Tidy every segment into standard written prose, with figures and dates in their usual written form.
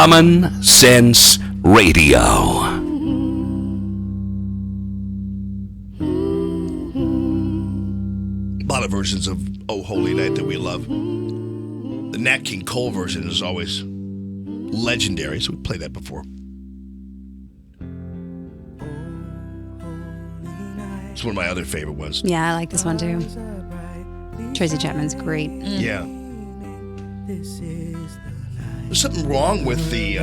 Common Sense Radio. A lot of versions of Oh Holy Night that we love. The Nat King Cole version is always legendary, so we played that before. It's one of my other favorite ones. Yeah, I like this one too. Tracy Chapman's great. Yeah. There's something wrong with the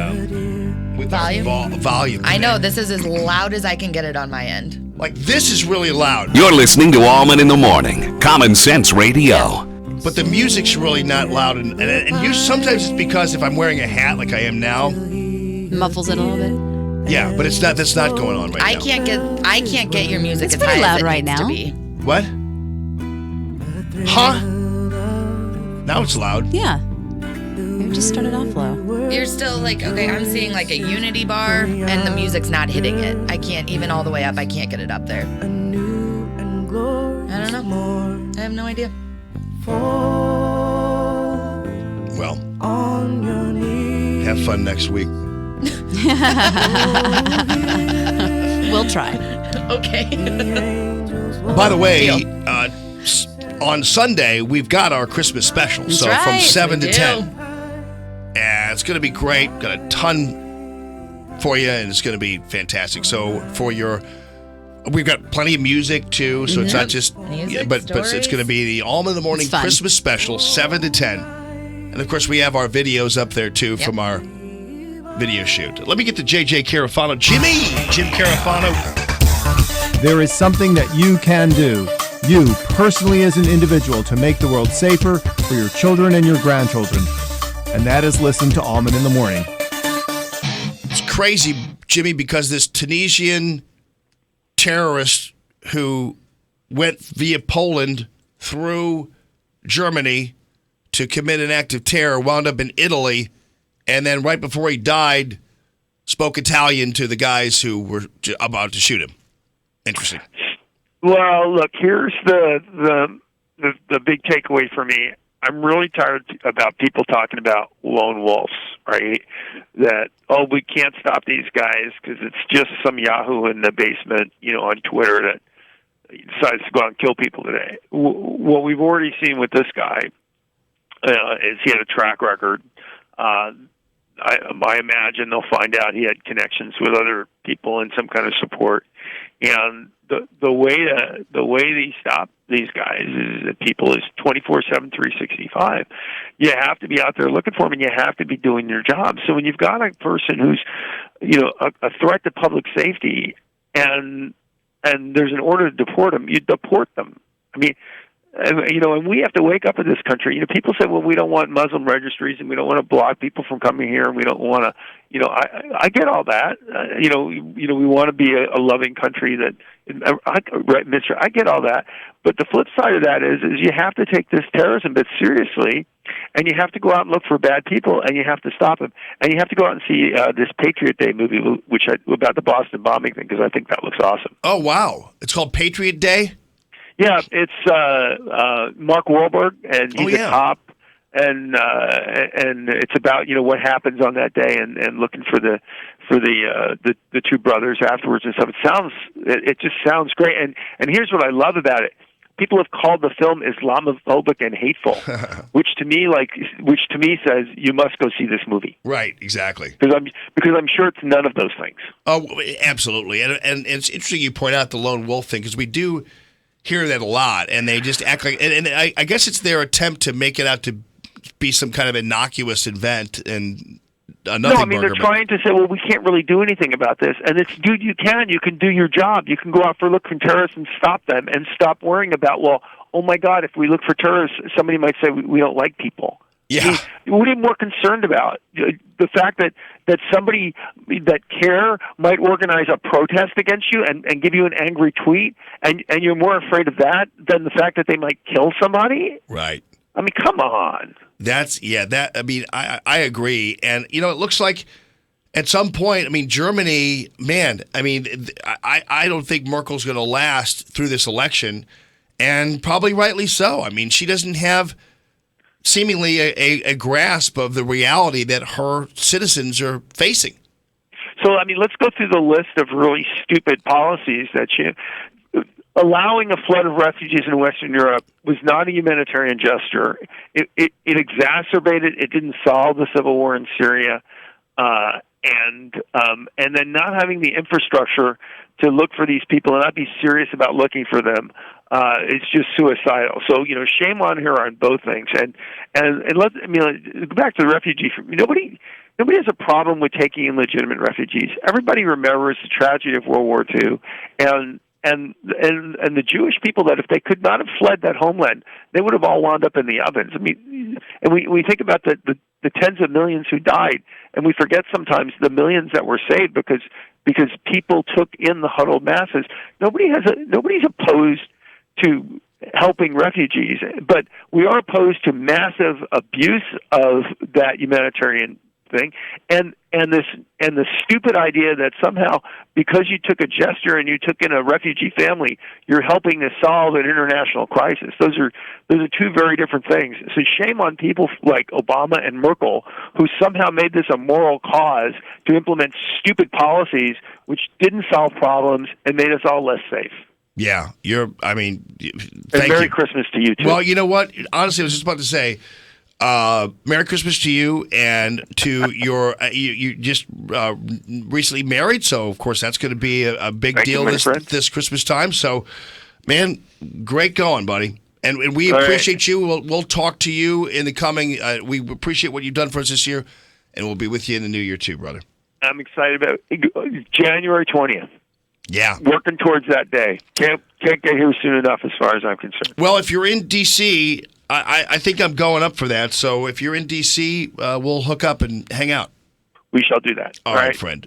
Volume? Volume. I know, this is as loud as I can get it on my end. Like, this is really loud. You're listening to Allman in the Morning, Common Sense Radio. But the music's really not loud. And sometimes it's because if I'm wearing a hat like I am now. Muffles it a little bit. Yeah, but that's not going on right now. I can't get your music It's as pretty high loud as it right needs now. to be. What? Huh? Now it's loud. Yeah. Maybe just start it off low. You're still like, okay, I'm seeing like a unity bar and the music's not hitting it. I can't, even all the way up, I can't get it up there. I don't know. I have no idea. Well, have fun next week. We'll try. Okay. By the way, on Sunday, we've got our Christmas special. That's so right. from 7 to We 10. do. And it's going to be great. Got a ton for you, and it's going to be fantastic. So we've got plenty of music too. So it's not just, Music, but it's stories. going to be the Allman in the Morning It's fun. Christmas special, 7 to 10. And of course, we have our videos up there too from our video shoot. Let me get to JJ Carafano. Jim Carafano. There is something that you can do, you personally as an individual, to make the world safer for your children and your grandchildren. And that is listen to Allman in the Morning. It's crazy, Jimmy, because this Tunisian terrorist who went via Poland through Germany to commit an act of terror wound up in Italy, and then right before he died, spoke Italian to the guys who were about to shoot him. Interesting. Well, look, here's the big takeaway for me. I'm really tired about people talking about lone wolves, right? That, we can't stop these guys because it's just some yahoo in the basement, on Twitter that decides to go out and kill people today. What we've already seen with this guy is he had a track record. I imagine they'll find out he had connections with other people and some kind of support. And the way they stop these guys is people is 24/7, 365. You have to be out there looking for them, and you have to be doing your job. So when you've got a person who's, a threat to public safety, and there's an order to deport them, you deport them. I mean, and we have to wake up in this country. People say, well, we don't want Muslim registries, and we don't want to block people from coming here, and we don't want to, I get all that. We want to be a loving country right, mister, I get all that. But the flip side of that is you have to take this terrorism bit seriously, and you have to go out and look for bad people, and you have to stop them. And you have to go out and see this Patriot Day movie, about the Boston bombing thing, because I think that looks awesome. Oh, wow. It's called Patriot Day? Yeah, it's Mark Wahlberg, and he's a cop, and it's about what happens on that day, and looking for the two brothers afterwards and stuff. It just sounds great, and here's what I love about it. People have called the film Islamophobic and hateful, which to me says you must go see this movie. Right, exactly. Because I'm sure it's none of those things. Oh, absolutely, and it's interesting you point out the lone wolf thing, because we do hear that a lot, and they just act like, and I guess it's their attempt to make it out to be some kind of innocuous event and nothing. No, they're trying to say, well, we can't really do anything about this, and it's, dude, you can do your job. You can go out for look for terrorists and stop them, and stop worrying about, well, oh my God, if we look for terrorists, somebody might say we don't like people. Yeah. What are you more concerned about? The fact that somebody that care might organize a protest against you and give you an angry tweet, and you're more afraid of that than the fact that they might kill somebody? Right. I mean, come on. I agree. And, it looks like at some point, Germany, I don't think Merkel's going to last through this election, and probably rightly so. She doesn't have seemingly a grasp of the reality that her citizens are facing. So, I mean, let's go through the list of really stupid policies that allowing a flood of refugees in Western Europe was not a humanitarian gesture. It exacerbated. It didn't solve the civil war in Syria, and then not having the infrastructure to look for these people and not be serious about looking for them. It's just suicidal. So, shame on her on both things. And let's, go back to the refugee. Nobody has a problem with taking in legitimate refugees. Everybody remembers the tragedy of World War II, and the Jewish people that if they could not have fled that homeland, they would have all wound up in the ovens. I mean, and we think about the tens of millions who died, and we forget sometimes the millions that were saved because people took in the huddled masses. Nobody's opposed to helping refugees, but we are opposed to massive abuse of that humanitarian thing, and the stupid idea that somehow because you took a gesture and you took in a refugee family, you're helping to solve an international crisis. Those are two very different things. So shame on people like Obama and Merkel who somehow made this a moral cause to implement stupid policies which didn't solve problems and made us all less safe. Yeah, and thank Merry you. Christmas to you too. Well, you know what? Honestly, I was just about to say, Merry Christmas to you and to your. You just recently married, so of course that's going to be a big Thank deal you, my this friend. Christmas time. So, man, great going, buddy. And we All right. appreciate you. We'll talk to you in the coming. We appreciate what you've done for us this year, and we'll be with you in the new year too, brother. I'm excited about January 20th. Yeah. Working towards that day. Can't get here soon enough as far as I'm concerned. Well, if you're in D.C., I think I'm going up for that. So if you're in D.C., we'll hook up and hang out. We shall do that. All right, friend.